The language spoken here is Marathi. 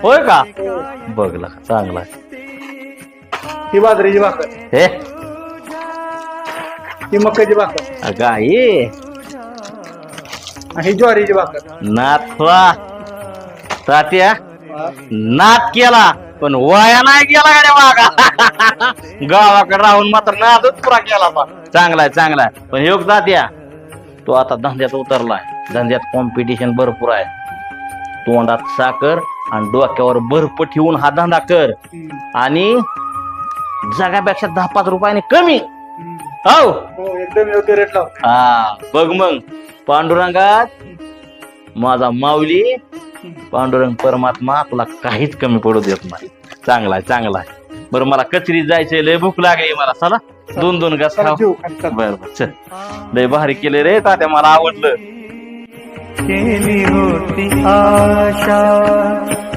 होय का? बघला चांगला ही बाजरीची भाकर, हे ही मक्याची भाकर, गाई आणि ही ज्वारीची भाकर. नाथवा तात्या हा. नाद केला पण वाया नाही गेला गाड्या मागा. गावाकडे राहून मात्र नादच पुरा केला बा. चांगलाय चांगलाय. पण योग तात्या तो आता धंद्यात उतरलाय. धंद्यात कॉम्पिटिशन भरपूर आहे. तोंडात साखर आणि डोक्यावर बर्फ ठेवून हा धंदा कर आणि जगापेक्षा 10-5 रुपयाने कमी. हो हो, एकदम योग्य रेट लाव. हा बघ मग पांडुरंगात माझा माऊली पांडुरंग परमात्मा तुला काहीच कमी पडू देत नाही. चांगलाय चांगलाय. बरं मला कचेरीत जायचंय, लय भूक लागली मला. चला 2-2 घास चला खाऊ. जेवू खाली, चला. बरं चल. लय भारी केले रे तात्या, मला आवडलं. केली होती आशा